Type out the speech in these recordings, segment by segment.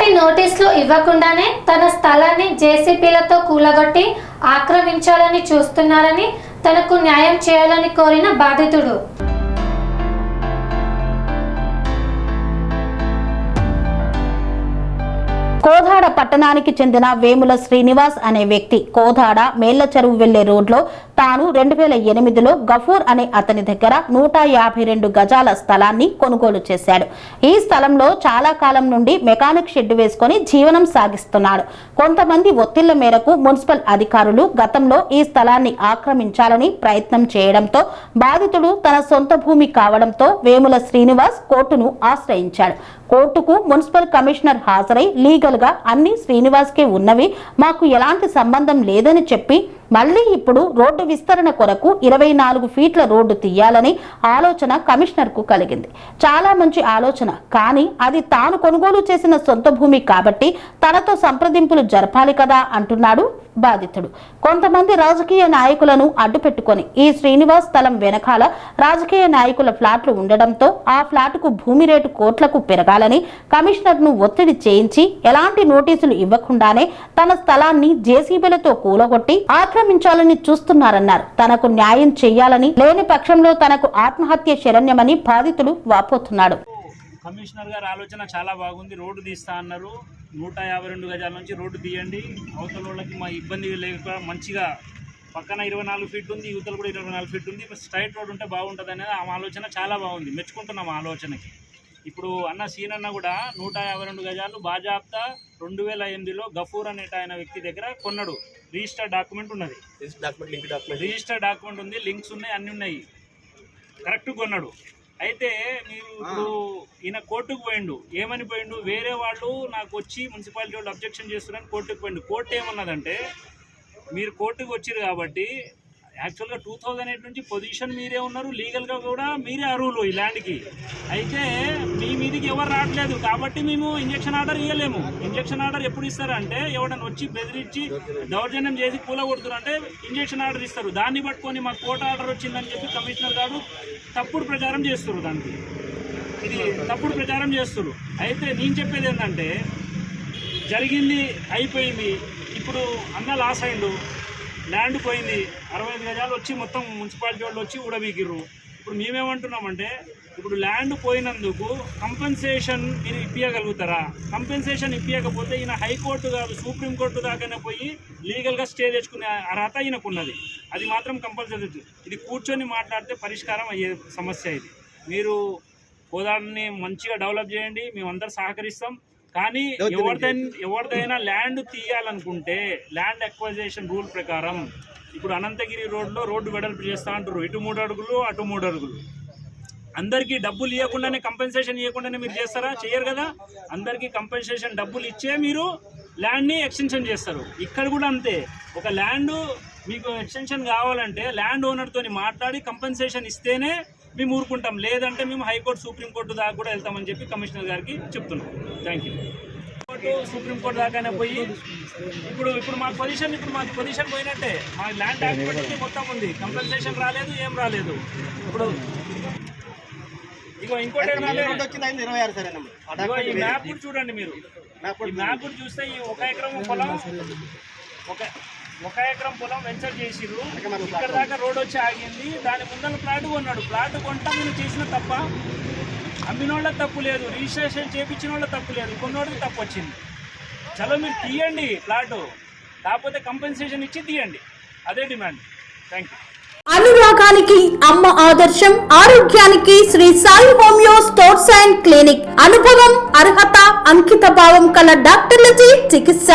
ఎలాంటి నోటీసులు ఇవ్వకుండానే తన స్థలాన్ని జేసీబీలతో కూలగొట్టి ఆక్రమించాలని చూస్తున్నారని తనకు న్యాయం చేయాలని కోరిన బాధితుడు. కోదాడ పట్టణానికి చెందిన వేముల శ్రీనివాస్ అనే వ్యక్తి కోదాడ మేళ్ల చెరువు వెళ్లే రోడ్లో తాను 2008లో గఫూర్ అనే అతని దగ్గర 152 గజాల స్థలాన్ని కొనుగోలు చేశాడు. ఈ స్థలంలో చాలా కాలం నుండి మెకానిక్ షెడ్ వేసుకుని జీవనం సాగిస్తున్నాడు. కొంతమంది ఒత్తిళ్ల మేరకు మున్సిపల్ అధికారులు గతంలో ఈ స్థలాన్ని ఆక్రమించాలని ప్రయత్నం చేయడంతో బాధితుడు తన సొంత భూమి కావడంతో వేముల శ్రీనివాస్ కోర్టును ఆశ్రయించాడు. కోర్టుకు మున్సిపల్ కమిషనర్ హాజరై లీగల్ గా అన్ని శ్రీనివాస్ కే ఉన్నవి, మాకు ఎలాంటి సంబంధం లేదని చెప్పి మళ్లీ ఇప్పుడు రోడ్డు విస్తరణ కొరకు 24 ఫీట్ల రోడ్డు తీయాలని ఆలోచన కమిషనర్ కు కలిగింది. చాలా మంచి ఆలోచన, కానీ అది తాను కొనుగోలు చేసిన సొంత భూమి కాబట్టి తనతో సంప్రదింపులు జరపాలి కదా అంటున్నాడు బాధితుడు. కొంతమంది రాజకీయ నాయకులను అడ్డుపెట్టుకొని ఈ శ్రీనివాస్ స్థలం వెనకాల రాజకీయ నాయకుల ఫ్లాట్లు ఉండడంతో ఆ ఫ్లాటుకు భూమి రేటు కోట్లకు పెరగాలని కమిషనర్ ను ఒత్తిడి చేయించి ఎలాంటి నోటీసులు ఇవ్వకుండానే తన స్థలాన్ని జేసీబీలతో కూలగొట్టి ఆక్రమించాలని చూస్తున్నారన్నారు. తనకు న్యాయం చేయాలని, లేని పక్షంలో తనకు ఆత్మహత్య శరణ్యమని బాధితుడు వాపోతున్నాడు. కమిషనర్ గారి ఆలోచన చాలా బాగుంది. రోడ్డు తీస్తా అన్నారు. 152 గజాల నుంచి రోడ్డు తీయండి, అవతల వాళ్ళకి మా ఇబ్బంది లేక మంచిగా పక్కన 24 ఫీట్ ఉంది, యువతలు కూడా 24 ఫీట్ ఉంది, స్ట్రైట్ రోడ్ ఉంటే బాగుంటుంది అనేది ఆ ఆలోచన చాలా బాగుంది. మెచ్చుకుంటున్నాం ఆ ఆలోచనకి. ఇప్పుడు అన్న సీనన్న కూడా 152 గజాలు బాజాప్తా 2008లో గఫూర్ అనే ఆయన వ్యక్తి దగ్గర కొన్నాడు. రిజిస్టర్ డాక్యుమెంట్ ఉన్నది, రిజిస్టర్ డాక్యుమెంట్ ఉంది, లింక్స్ ఉన్నాయి, అన్నీ ఉన్నాయి, కరెక్ట్ కొన్నాడు. అయితే మీరు ఇప్పుడు ఈయన కోర్టుకు పోయిండు. ఏమని పోయిండు? వేరే వాళ్ళు నాకు వచ్చి మున్సిపాలిటీ వాళ్ళు అబ్జెక్షన్ చేస్తున్నారని కోర్టుకు పోయిండు. కోర్టు ఏమన్నదంటే, మీరు కోర్టుకు వచ్చారు కాబట్టి యాక్చువల్గా 2008 నుంచి పొజిషన్ మీరే ఉన్నారు, లీగల్గా కూడా మీరే అర్హులు ఈ ల్యాండ్కి. అయితే మీ మీదికి ఎవరు రావట్లేదు కాబట్టి మేము ఇంజక్షన్ ఆర్డర్ ఇవ్వలేము. ఇంజక్షన్ ఆర్డర్ ఎప్పుడు ఇస్తారంటే, ఎవడన్నా వచ్చి బెదిరించి దౌర్జన్యం చేసి కూలగొడుతురంటే ఇంజక్షన్ ఆర్డర్ ఇస్తారు. దాన్ని పట్టుకొని మాకు కోర్టు ఆర్డర్ వచ్చిందని చెప్పి కమిషనర్ గారు తప్పుడు ప్రచారం చేస్తారు. దానికి ఇది తప్పుడు ప్రచారం చేస్తారు. అయితే నేను చెప్పేది ఏంటంటే, జరిగింది అయిపోయింది. ఇప్పుడు అన్న లాస్ అయిండు, ల్యాండ్ పోయింది, 65 గజాలు వచ్చి మొత్తం మున్సిపాలిటీ వాళ్ళు వచ్చి ఊడబీకిర్రు. ఇప్పుడు మేమేమంటున్నామంటే, ఇప్పుడు ల్యాండ్ పోయినందుకు కంపెన్సేషన్ మీరు ఇప్పించగలుగుతారా? కంపెన్సేషన్ ఇప్పించకపోతే ఈయన హైకోర్టు కాదు సుప్రీంకోర్టు దాకానే పోయి లీగల్గా స్టే తెచ్చుకునే అర్హత ఈయనకున్నది. అది మాత్రం కంపల్సరీ. ఇది కూర్చొని మాట్లాడితే పరిష్కారం అయ్యే సమస్య ఇది. మీరు కోదాడని మంచిగా డెవలప్ చేయండి, మేమందరం సహకరిస్తాం. కానీ ఎవరిదైనా ల్యాండ్ తీయాలనుకుంటే ల్యాండ్ ఎక్వైజేషన్ రూల్ ప్రకారం ఇప్పుడు అనంతగిరి రోడ్లో రోడ్డు వెడల్పు చేస్తా అంటారు. ఇటు 3 అడుగులు అటు 3 అడుగులు. అందరికీ డబ్బులు ఇవ్వకుండానే, కంపెన్సేషన్ ఇవ్వకుండానే మీరు చేస్తారా? చేయరు కదా. అందరికీ కంపెన్సేషన్ డబ్బులు ఇచ్చే మీరు ల్యాండ్ని ఎక్స్టెన్షన్ చేస్తారు. ఇక్కడ కూడా అంతే. ఒక ల్యాండ్ మీకు ఎక్స్టెన్షన్ కావాలంటే ల్యాండ్ ఓనర్తో మాట్లాడి కంపెన్సేషన్ ఇస్తేనే మేము ఊరుకుంటాం, లేదంటే మేము హైకోర్టు సుప్రీంకోర్టు దాకా కూడా వెళ్తామని చెప్పి కమిషనర్ గారికి చెప్తున్నాం. Thank you. సుప్రీంకోర్టు దాకానే పోయి ఇప్పుడు మాకు పొజిషన్ పోయినట్టే. మా ల్యాండ్ డాక్యుమెంట్ మొత్తం ఉంది, కంపెన్సేషన్ రాలేదు, ఏం రాలేదు. ఇప్పుడు ఇగో ఇంకోటి ఈ మ్యాప్ కూడా చూడండి. మీరు ఈ మ్యాప్ కూడా చూస్తే ఈ 1 ఎకరం పొలం, ఒక ఎకరం పొలం వెంచర్ చేసిర్రు. ఇక్కడ దాకా రోడ్ వచ్చి ఆగింది. దాని ముందర ప్లాట్ కొన్నాడు. ప్లాట్ కొంటా మీరు చేసిన తప్ప, అమ్మినోళ్ళ తప్పు లేదు, రిజిస్ట్రేషన్ చేయించిన వాళ్ళ తప్పు లేదు, కొన్నోడికి తప్పు వచ్చింది. చలో మీరు తీయండి ప్లాట్, కాకపోతే కంపెన్సేషన్ ఇచ్చి తీయండి, అదే డిమాండ్. Thank you. అనురాగానికి అమ్మ ఆదర్శం, ఆరోగ్యానికి Shri Sai homeo stores and clinic. అనుభవం, అర్హత, అంకిత భావం కల డాక్టర్లచే చికిత్స.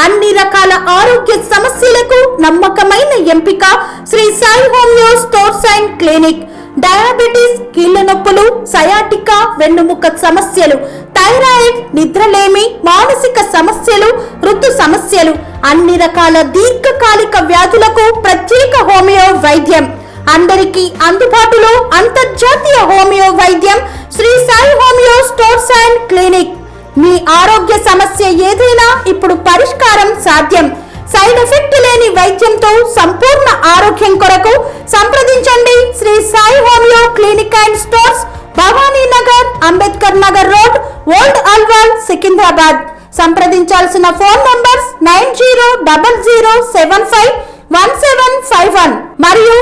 అన్ని రకాల ఆరోగ్య సమస్యలకు నమ్మకమైన ఎంపిక Shri Sai homeo stores and clinic. Diabetes, కీళ్ల నొప్పులు, సయాటికా, వెన్నుముక సమస్యలు, థైరాయిడ్, నిద్రలేమి, మానసిక సమస్యలు, ఋతు సమస్యలు, అన్ని రకాల దీర్ఘకాలిక వ్యాధులకు ప్రత్యేక హోమియో వైద్యం. అందరికీ అందుబాటులో అంతర్జాతీయ హోమియో వైద్యం Sri Sai homeo stores and clinic. మీ ఆరోగ్య సమస్య ఏదైనా ఇప్పుడు పరిష్కారం సాధ్యం. సైడ్ ఎఫెక్ట్ లేని వైద్యంతో సంపూర్ణ ఆరోగ్యం కొరకు సంప్రదించండి Sri Sai homeo clinic and stores, Bhavani Nagar, Ambedkar Nagar road, old Alwal, Secunderabad. సంప్రదించాల్సిన ఫోన్ నంబర్స్ 9000751751 మరియు